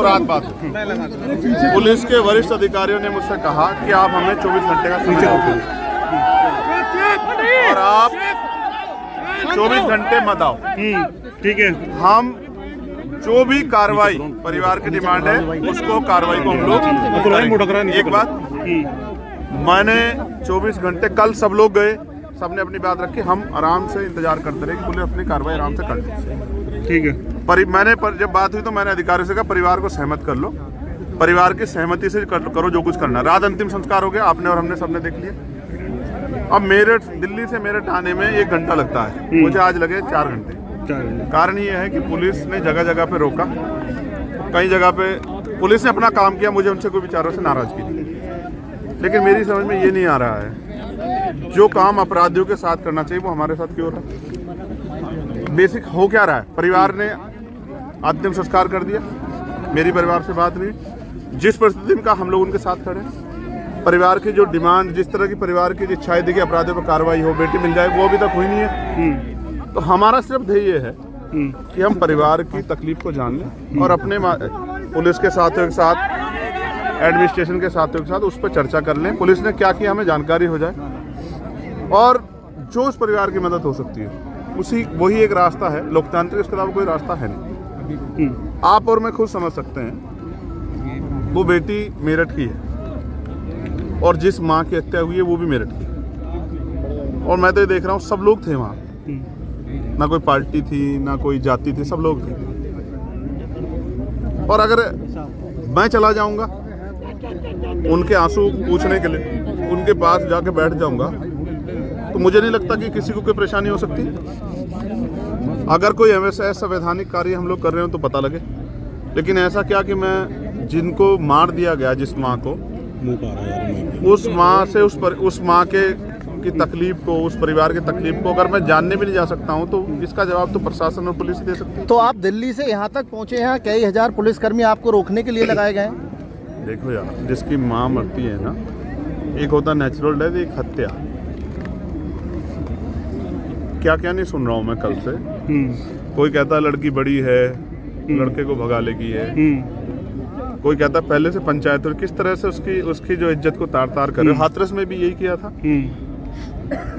रात बात हुई। पुलिस के वरिष्ठ अधिकारियों ने मुझसे कहा कि आप हमें 24 घंटे का समय दो और आप 24 घंटे मत आओ। ठीक है, हम जो भी कार्रवाई परिवार की डिमांड है उसको कार्रवाई को हम लोग करेंगे। एक बात, मैंने 24 घंटे, कल सब लोग गए, सबने अपनी बात रखी, हम आराम से इंतजार करते रहे कि पुलिस अपनी कार्रवाई आराम से कर ले। ठीक है, जब बात हुई तो मैंने अधिकारियों से कहा परिवार को सहमत कर लो, परिवार की सहमति से करो जो कुछ करना। रात अंतिम संस्कार हो गया, आपने और हमने सबने देख लिया। अब मेरठ, दिल्ली से मेरठ आने में 1 घंटा लगता है, मुझे आज लगे 4 घंटे। कारण ये है कि पुलिस ने जगह जगह पे रोका, कई जगह पे पुलिस ने अपना काम किया, मुझे उनसे कोई विचारों से नाराजगी नहीं। लेकिन मेरी समझ में ये नहीं आ रहा है, जो काम अपराधियों के साथ करना चाहिए वो हमारे साथ क्यों हो रहा है। बेसिक हो क्या रहा है, परिवार ने अंतिम संस्कार कर दिया, मेरी परिवार से बात नहीं, जिस परिस्थिति में का हम लोग उनके साथ खड़े हैं। परिवार की जो डिमांड, जिस तरह की परिवार की इच्छाएं थी कि अपराधियों पर कार्रवाई हो, बेटी मिल जाए, वो अभी तक हुई नहीं है। तो हमारा सिर्फ ध्येय है कि हम परिवार की तकलीफ को जान लें और अपने पुलिस के साथियों के साथ, एडमिनिस्ट्रेशन के साथियों के साथ उस पर चर्चा कर लें, पुलिस ने क्या किया हमें जानकारी हो जाए, और जो उस परिवार की मदद हो सकती है वही एक रास्ता है लोकतांत्रिक, इसके अलावा कोई रास्ता है नहीं। आप और मैं खुद समझ सकते हैं, वो बेटी मेरठ की है और जिस माँ की हत्या हुई है वो भी मेरठ की, और मैं तो ये देख रहा हूँ सब लोग थे वहाँ, ना कोई पार्टी थी ना कोई जाति थी, सब लोग थे। और अगर मैं चला जाऊंगा उनके आंसू पूछने के लिए, उनके पास जाके बैठ जाऊंगा, तो मुझे नहीं लगता कि किसी को कोई परेशानी हो सकती। अगर कोई ऐसा संवैधानिक कार्य हम लोग कर रहे हो तो पता लगे, लेकिन ऐसा क्या कि मैं, जिनको मार दिया गया, जिस माँ को, उस माँ से उस माँ की तकलीफ को, उस परिवार की तकलीफ को अगर मैं जानने भी नहीं जा सकता हूँ, तो इसका जवाब तो प्रशासन और पुलिस दे सकती है। तो आप दिल्ली से यहाँ तक पहुँचे हैं, कई हजार पुलिसकर्मी आपको रोकने के लिए लगाए गए हैं। देखो यार, जिसकी माँ मरती है ना, एक होता नेचुरल डेथ, एक हत्या। क्या क्या नहीं सुन रहा हूँ मैं कल से। कोई कहता है लड़की बड़ी है, लड़के को भगा लेगी है, कोई कहता है पहले से पंचायत, और किस तरह से उसकी जो इज्जत को तार तार कर रहे हो। हाथरस में भी यही किया था,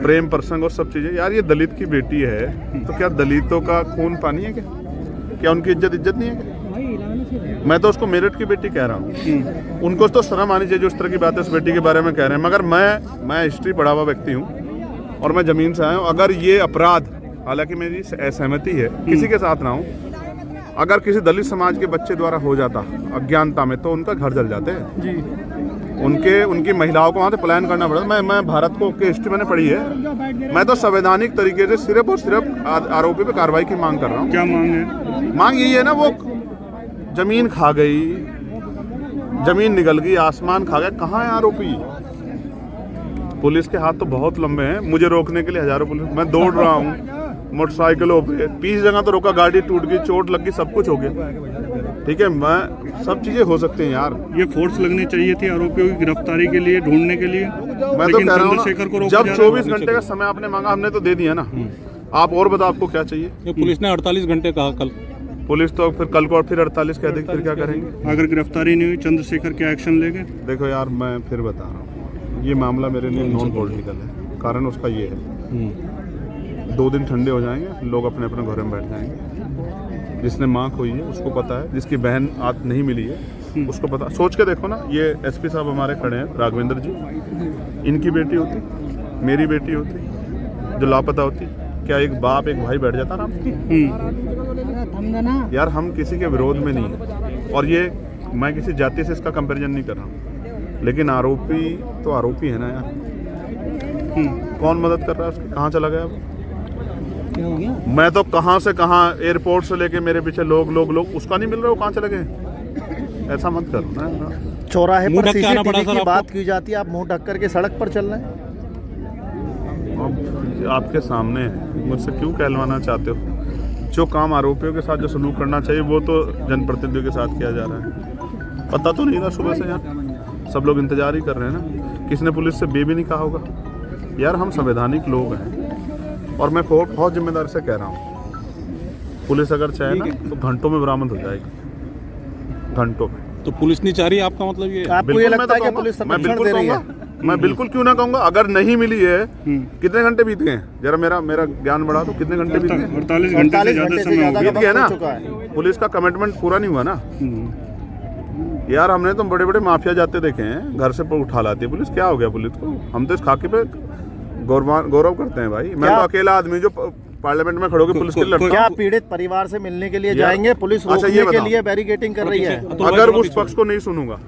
प्रेम प्रसंग और सब चीजें। यार ये दलित की बेटी है, तो क्या दलितों का खून पानी है क्या उनकी इज्जत नहीं है क्या? मैं तो उसको मेरठ की बेटी कह रहा हूँ, उनको तो शर्म आनी चाहिए जो इस तरह की बातें उस बेटी के बारे में कह रहे हैं। मगर मैं हिस्ट्री पढ़ा हुआ व्यक्ति हूँ और मैं जमीन से आया हूँ। अगर ये अपराध, हालांकि मेरी असहमति है, किसी के साथ ना हो, अगर किसी दलित समाज के बच्चे द्वारा हो जाता अज्ञानता में, तो उनका घर जल जाते हैं जी। उनकी महिलाओं को वहाँ से पलायन करना पड़ता। मैं भारत को की हिस्ट्री मैंने पढ़ी है। मैं तो संवैधानिक तरीके से सिर्फ और सिर्फ आरोपी पे कार्रवाई की मांग कर रहा हूँ। क्या मांग है? मांग यही है ना, वो जमीन खा गई, जमीन निगल गई, आसमान खा गया, कहाँ है आरोपी? पुलिस के हाथ तो बहुत लंबे हैं, मुझे रोकने के लिए हजारों पुलिस, मैं दौड़ रहा हूँ मोटरसाइकिलों पे, 20 जगह तो रोका, गाड़ी टूट गई, चोट लग गई, सब कुछ हो गया। ठीक है, मैं सब चीजें हो सकती हैं यार। ये फोर्स लगनी चाहिए थी आरोपियों की गिरफ्तारी के लिए, ढूंढने के लिए। मैं तो कह रहा हूँ, जब 24 घंटे का समय आपने मांगा, हमने तो दे दिया ना। आप और बताओ आपको क्या चाहिए? पुलिस ने 48 घंटे कहा कल। पुलिस तो फिर कल को फिर 48 कह देगी, फिर क्या करेंगे? अगर गिरफ्तारी नहीं हुई, चंद्रशेखर क्या एक्शन लेंगे? देखो यार, मैं फिर बता रहा हूँ, ये मामला मेरे लिए नॉन पॉलिटिकल है। कारण उसका ये है, 2 दिन ठंडे हो जाएंगे, लोग अपने अपने घरों में बैठ जाएंगे। जिसने माँ खोई है उसको पता है, जिसकी बहन आज नहीं मिली है उसको पता। सोच के देखो ना, ये एसपी साहब हमारे खड़े हैं, राघवेंद्र जी, इनकी बेटी होती, मेरी बेटी होती, जो लापता होती, क्या एक बाप एक भाई बैठ जाता ना? यार हम किसी के विरोध में नहीं है, और ये मैं किसी जाति से इसका कंपैरिजन नहीं कर रहा हूँ, लेकिन आरोपी तो आरोपी है ना यार। कौन मदद कर रहा है उसकी? कहाँ चला गया वो? मैं तो कहाँ से कहाँ, एयरपोर्ट से लेके मेरे पीछे लोग उसका नहीं मिल रहा, वो कहाँ चले गए? ऐसा मत करो ना। चौराहे पर सीसीटीवी की बात की जाती है, आप मुंह ढक करके सड़क पर चल रहे हैं। आपके सामने है, मुझसे क्यों कहलवाना चाहते हो? जो काम आरोपियों के साथ जो सलूक करना चाहिए वो तो जनप्रतिनिधियों के साथ किया जा रहा है। पता तो नहीं था सुबह से, यार सब लोग इंतजार ही कर रहे हैं ना। किसने पुलिस से बे भी नहीं कहा होगा? यार हम संवैधानिक लोग हैं, और मैं बहुत जिम्मेदारी से कह रहा हूँ, पुलिस अगर चाहे ना तो घंटों में बरामद हो जाएगी। घंटों में। तो पुलिस नहीं चाह रही है, आपका मतलब ये है? आपको ये बिल्कुल, मैं लगता है तो कि कहूंगा, पुलिस मैं संरक्षण बिल्कुल दे रही है? कहूंगा, मैं बिल्कुल क्यों ना कहूंगा। अगर नहीं मिली है, कितने घंटे बीत गए? जरा मेरा ज्ञान बढ़ा दो, कितने घंटे बीत गए? 48 घंटे से 48 ज्यादा घंटे से समय हो ज्यादा गया। का बीत गया वक्त ना। हो चुका है। पुलिस का कमिटमेंट पूरा नहीं हुआ ना यार। हमने तो बड़े बड़े माफिया जाते देखे हैं, घर से उठा लाती है पुलिस। क्या हो गया पुलिस को? हम तो इस खाके पे गौरव करते हैं भाई। मैं तो अकेला आदमी जो पार्लियामेंट में खड़ो के पुलिस के लिए लड़ता क्या हूं। पीड़ित परिवार से मिलने के लिए जाएंगे? पुलिस अच्छा, ये रोकने के बताओ। लिए बैरिकेडिंग कर रही है। अगर उस पक्ष को नहीं सुनूंगा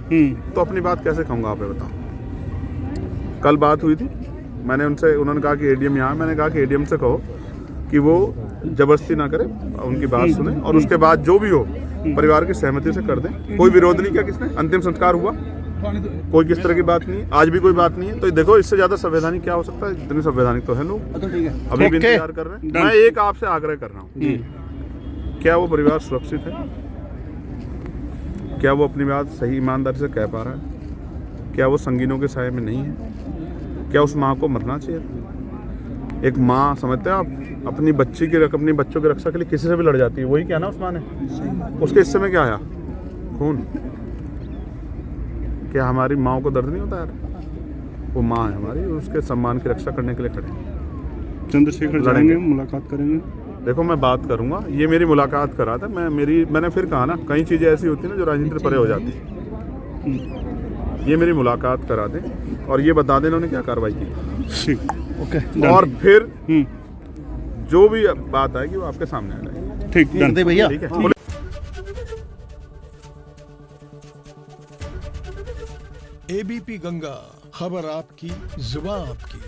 तो अपनी बात कैसे कहूंगा? आप ये बताओ। कल बात हुई थी, मैंने उनसे, उन्होंने कहा कि एडीएम यहाँ, मैंने कहा कि एडीएम से कहो कि वो जबरदस्ती ना करे, उनकी बात सुने और उसके बाद जो भी हो परिवार की सहमति से कर दें। कोई विरोध नहीं किया किसने। अंतिम संस्कार हुआ, कोई किस तरह की बात नहीं है, आज भी कोई बात नहीं है। तो देखो इससे ज्यादा संवैधानिक क्या हो सकता है? इतने संवैधानिक तो है लोग, अभी भी इंतजार कर रहे हैं। मैं एक आपसे आग्रह कर रहा हूँ, क्या वो परिवार सुरक्षित है? क्या वो अपनी बात सही ईमानदारी से कह पा रहा है? क्या वो संगीनों के साए में नहीं है? क्या उस माँ को मरना चाहिए? एक माँ, समझते हैं आप, अपनी बच्चों की रक्षा के लिए किसी से भी लड़ जाती है। वही क्या ना उस माँ ने, उसके हिस्से में क्या आया? खून। क्या हमारी माँ को दर्द नहीं होता यार? वो माँ है हमारी, उसके सम्मान की रक्षा करने के लिए खड़े हैं। चंद्रशेखर जाएंगे, मुलाकात करेंगे। देखो मैं बात करूंगा, ये मेरी मुलाकात करा था। मैंने फिर कहा ना, कई चीज़ें ऐसी होती है ना जो राजनीति से परे हो जाती है। ये मेरी मुलाकात करा दें और ये बता दें इन्होंने क्या कार्रवाई की। ठीक, ओके, और फिर जो भी बात आएगी वो आपके सामने आ जाएगी। ठीक, डन। दे भैया। ठीक है। एबीपी गंगा, खबर आपकी, जुबान आपकी।